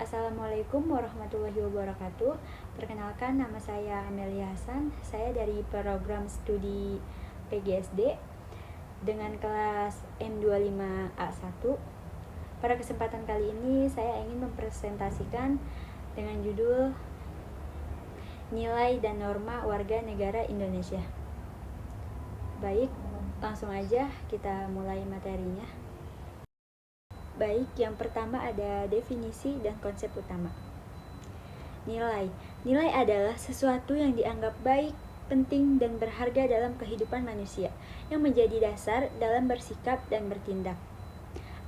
Assalamualaikum warahmatullahi wabarakatuh. Perkenalkan, nama saya Amelia Hasan. Saya dari program studi PGSD dengan kelas M25A1. Pada kesempatan kali ini saya ingin mempresentasikan dengan judul Nilai dan Norma Warga Negara Indonesia. Baik, langsung aja kita mulai materinya. Baik, yang pertama ada definisi dan konsep utama. Nilai. Nilai adalah sesuatu yang dianggap baik, penting, dan berharga dalam kehidupan manusia, yang menjadi dasar dalam bersikap dan bertindak.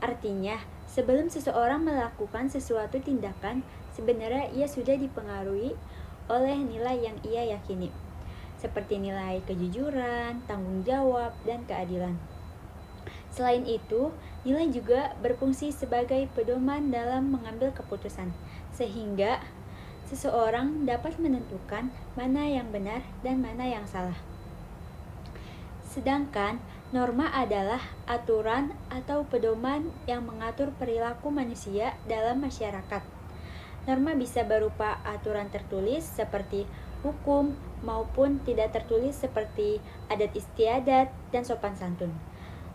Artinya, sebelum seseorang melakukan sesuatu tindakan, sebenarnya ia sudah dipengaruhi oleh nilai yang ia yakini, seperti nilai kejujuran, tanggung jawab, dan keadilan. Selain itu, nilai juga berfungsi sebagai pedoman dalam mengambil keputusan, sehingga seseorang dapat menentukan mana yang benar dan mana yang salah. Sedangkan norma adalah aturan atau pedoman yang mengatur perilaku manusia dalam masyarakat. Norma bisa berupa aturan tertulis seperti hukum maupun tidak tertulis seperti adat istiadat dan sopan santun.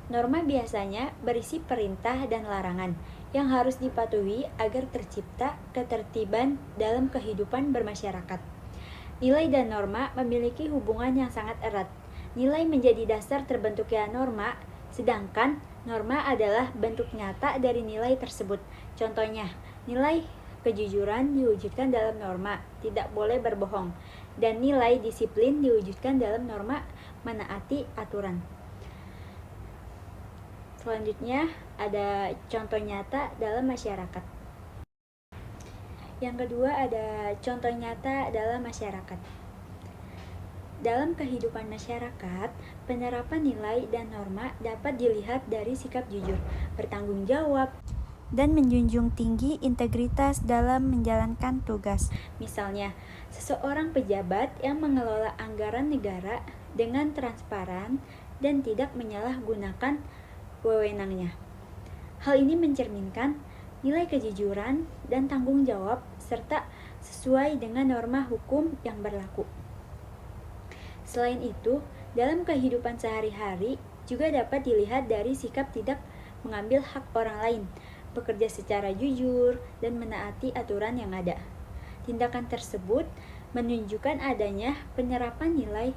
Norma biasanya berisi perintah dan larangan yang harus dipatuhi agar tercipta ketertiban dalam kehidupan bermasyarakat. Nilai dan norma memiliki hubungan yang sangat erat. Nilai menjadi dasar terbentuknya norma, sedangkan norma adalah bentuk nyata dari nilai tersebut. Contohnya, nilai kejujuran diwujudkan dalam norma, tidak boleh berbohong, dan nilai disiplin diwujudkan dalam norma menaati aturan. Selanjutnya, ada contoh nyata dalam masyarakat. Yang kedua, ada contoh nyata dalam masyarakat. Dalam kehidupan masyarakat, penerapan nilai dan norma dapat dilihat dari sikap jujur, bertanggung jawab, dan menjunjung tinggi integritas dalam menjalankan tugas. Misalnya, seseorang pejabat yang mengelola anggaran negara dengan transparan dan tidak menyalahgunakan wewenangnya. Hal ini mencerminkan nilai kejujuran dan tanggung jawab serta sesuai dengan norma hukum yang berlaku. Selain itu, dalam kehidupan sehari-hari juga dapat dilihat dari sikap tidak mengambil hak orang lain, bekerja secara jujur, dan menaati aturan yang ada. Tindakan tersebut menunjukkan adanya penerapan nilai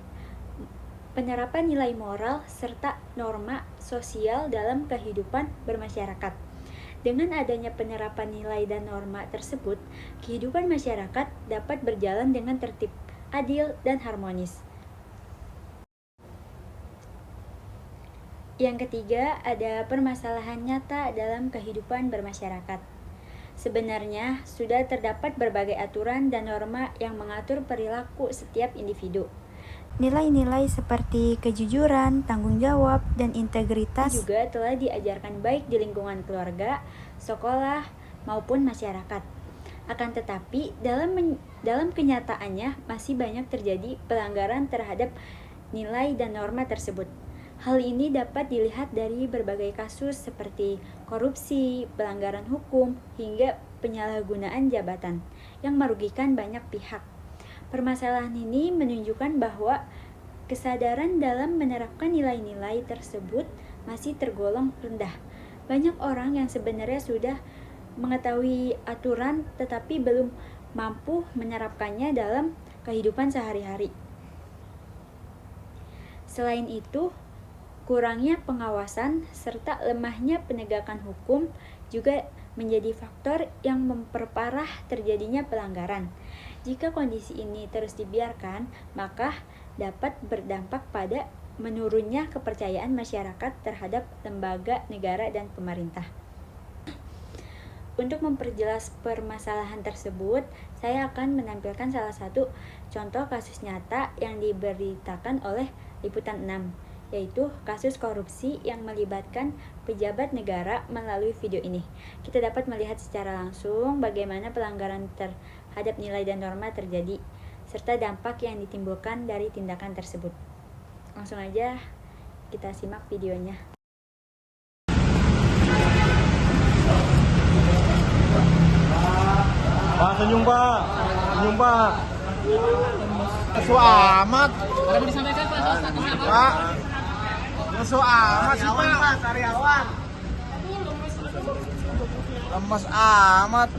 moral serta norma sosial dalam kehidupan bermasyarakat. Dengan adanya penerapan nilai dan norma tersebut, kehidupan masyarakat dapat berjalan dengan tertib, adil, dan harmonis. Yang ketiga, ada permasalahan nyata dalam kehidupan bermasyarakat. Sebenarnya, sudah terdapat berbagai aturan dan norma yang mengatur perilaku setiap individu. Nilai-nilai seperti kejujuran, tanggung jawab, dan integritas juga telah diajarkan baik di lingkungan keluarga, sekolah, maupun masyarakat. Akan tetapi, dalam kenyataannya masih banyak terjadi pelanggaran terhadap nilai dan norma tersebut. Hal ini dapat dilihat dari berbagai kasus seperti korupsi, pelanggaran hukum, hingga penyalahgunaan jabatan yang merugikan banyak pihak. Permasalahan ini menunjukkan bahwa kesadaran dalam menerapkan nilai-nilai tersebut masih tergolong rendah. Banyak orang yang sebenarnya sudah mengetahui aturan tetapi belum mampu menerapkannya dalam kehidupan sehari-hari. Selain itu, kurangnya pengawasan serta lemahnya penegakan hukum juga menjadi faktor yang memperparah terjadinya pelanggaran. Jika kondisi ini terus dibiarkan, maka dapat berdampak pada menurunnya kepercayaan masyarakat terhadap lembaga negara dan pemerintah. Untuk memperjelas permasalahan tersebut, saya akan menampilkan salah satu contoh kasus nyata yang diberitakan oleh Liputan 6, yaitu kasus korupsi yang melibatkan pejabat negara melalui video ini. Kita dapat melihat secara langsung bagaimana pelanggaran terhadap nilai dan norma terjadi, serta dampak yang ditimbulkan dari tindakan tersebut. Langsung aja kita simak videonya. Senyum Pak. Senyum Pak. Musuh amat. Ada mau disampaikan Pak soal statusnya Pak? Pak. Musuh amat sih Pak. Karyawan. Lemes amat.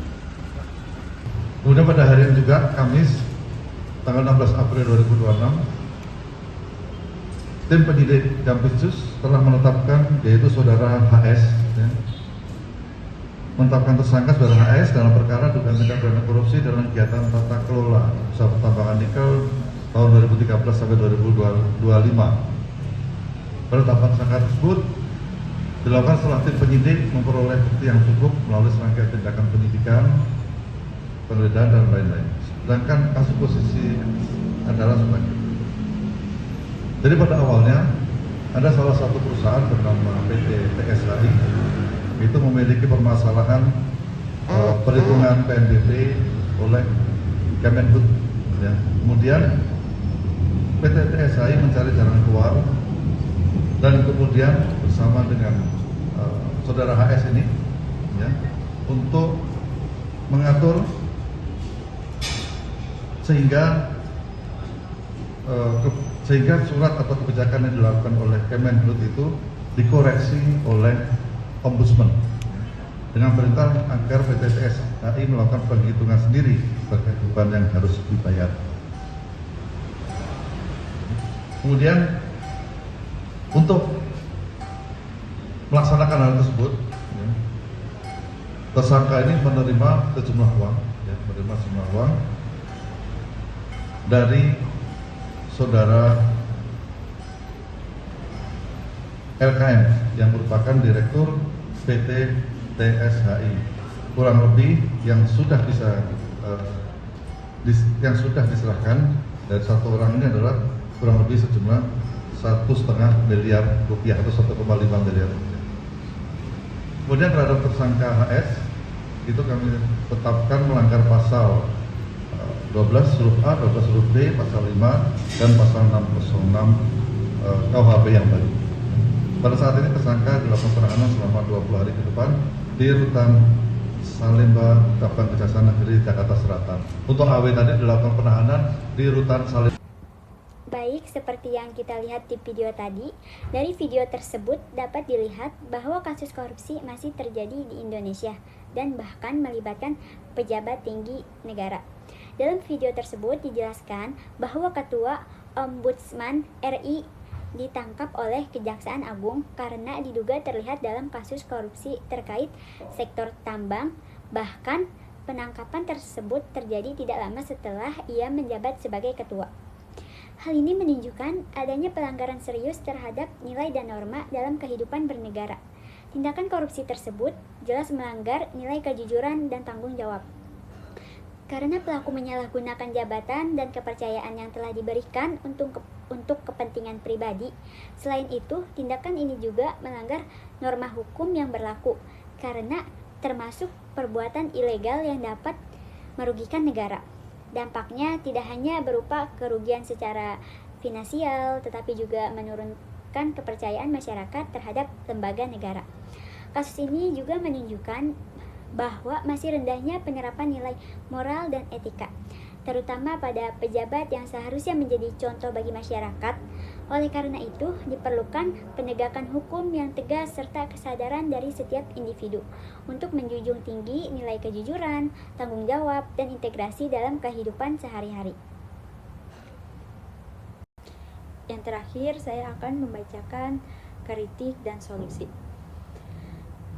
Kemudian pada hari ini juga Kamis tanggal 16 April 2026 tim penyidik Jampitsus telah menetapkan yaitu saudara HS ya, menetapkan tersangka saudara HS dalam perkara dugaan tindak pidana korupsi dalam kegiatan tata kelola usaha pertambangan nikel tahun 2013 sampai 2025. Penetapan tersangka tersebut dilakukan setelah tim penyidik memperoleh bukti yang cukup melalui serangkaian tindakan penyidikan, penggeledahan dan lain-lain. Sedangkan kasus posisi adalah sebagai. Jadi pada awalnya ada salah satu perusahaan bernama PT TSHI itu memiliki permasalahan perhitungan PNBP oleh Kemenhub. Ya. Kemudian PT TSHI mencari jalan keluar dan kemudian bersama dengan saudara HS ini ya, untuk mengatur sehingga surat atau kebijakan yang dilakukan oleh Kemenhub itu dikoreksi oleh Ombudsman dengan perintah agar PT TSHI melakukan penghitungan sendiri terkait beban yang harus dibayar. Kemudian untuk melaksanakan hal tersebut, ya, tersangka ini menerima sejumlah uang, dari saudara LKM yang merupakan direktur PT TSHI, kurang lebih yang sudah diserahkan dari satu orang ini adalah kurang lebih sejumlah 1,5 miliar rupiah atau 1,5 miliar rupiah. Kemudian terhadap tersangka HS itu kami tetapkan melanggar pasal 12 huruf A, 12 huruf B, pasal 5 dan pasal 606 KUHP yang baru. Pada saat ini tersangka dilakukan penahanan selama 20 hari ke depan di Rutan Salemba, Cabang Kejaksaan Negeri Jakarta Selatan. Untuk AW tadi dilakukan penahanan di Rutan Salemba. Baik, seperti yang kita lihat di video tadi, dari video tersebut dapat dilihat bahwa kasus korupsi masih terjadi di Indonesia dan bahkan melibatkan pejabat tinggi negara. Dalam video tersebut dijelaskan bahwa Ketua Ombudsman RI ditangkap oleh Kejaksaan Agung karena diduga terlibat dalam kasus korupsi terkait sektor tambang. Bahkan penangkapan tersebut terjadi tidak lama setelah ia menjabat sebagai ketua. Hal ini menunjukkan adanya pelanggaran serius terhadap nilai dan norma dalam kehidupan bernegara. Tindakan korupsi tersebut jelas melanggar nilai kejujuran dan tanggung jawab. Karena pelaku menyalahgunakan jabatan dan kepercayaan yang telah diberikan untuk kepentingan pribadi. Selain itu, tindakan ini juga melanggar norma hukum yang berlaku karena termasuk perbuatan ilegal yang dapat merugikan negara. Dampaknya tidak hanya berupa kerugian secara finansial, tetapi juga menurunkan kepercayaan masyarakat terhadap lembaga negara. Kasus ini juga menunjukkan bahwa masih rendahnya penerapan nilai moral dan etika, terutama pada pejabat yang seharusnya menjadi contoh bagi masyarakat. Oleh karena itu, diperlukan penegakan hukum yang tegas serta kesadaran dari setiap individu untuk menjunjung tinggi nilai kejujuran, tanggung jawab, dan integrasi dalam kehidupan sehari-hari. Yang terakhir, saya akan membacakan kritik dan solusi.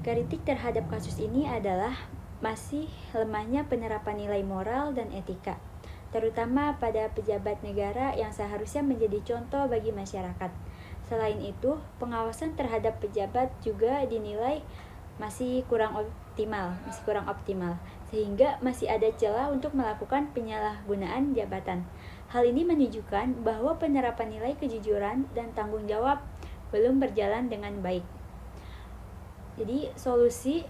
Kritik terhadap kasus ini adalah masih lemahnya penerapan nilai moral dan etika, terutama pada pejabat negara yang seharusnya menjadi contoh bagi masyarakat. Selain itu, pengawasan terhadap pejabat juga dinilai masih kurang optimal, sehingga masih ada celah untuk melakukan penyalahgunaan jabatan. Hal ini menunjukkan bahwa penerapan nilai kejujuran dan tanggung jawab belum berjalan dengan baik. Jadi, solusi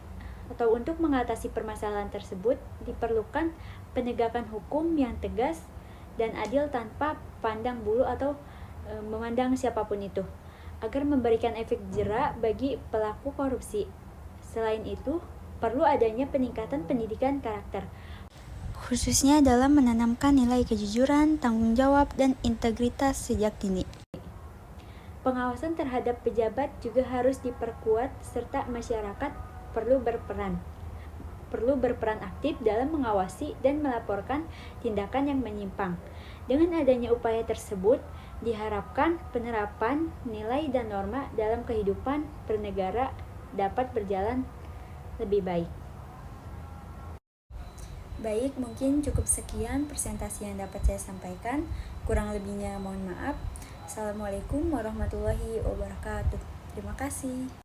atau untuk mengatasi permasalahan tersebut diperlukan penegakan hukum yang tegas dan adil tanpa pandang bulu atau memandang siapapun itu, agar memberikan efek jera bagi pelaku korupsi. Selain itu, perlu adanya peningkatan pendidikan karakter. khususnya dalam menanamkan nilai kejujuran, tanggung jawab, dan integritas sejak dini. Pengawasan terhadap pejabat juga harus diperkuat serta masyarakat perlu berperan aktif dalam mengawasi dan melaporkan tindakan yang menyimpang. Dengan adanya upaya tersebut, diharapkan penerapan nilai dan norma dalam kehidupan bernegara dapat berjalan lebih baik. Baik, mungkin cukup sekian presentasi yang dapat saya sampaikan. Kurang lebihnya mohon maaf. Assalamualaikum warahmatullahi wabarakatuh. Terima kasih.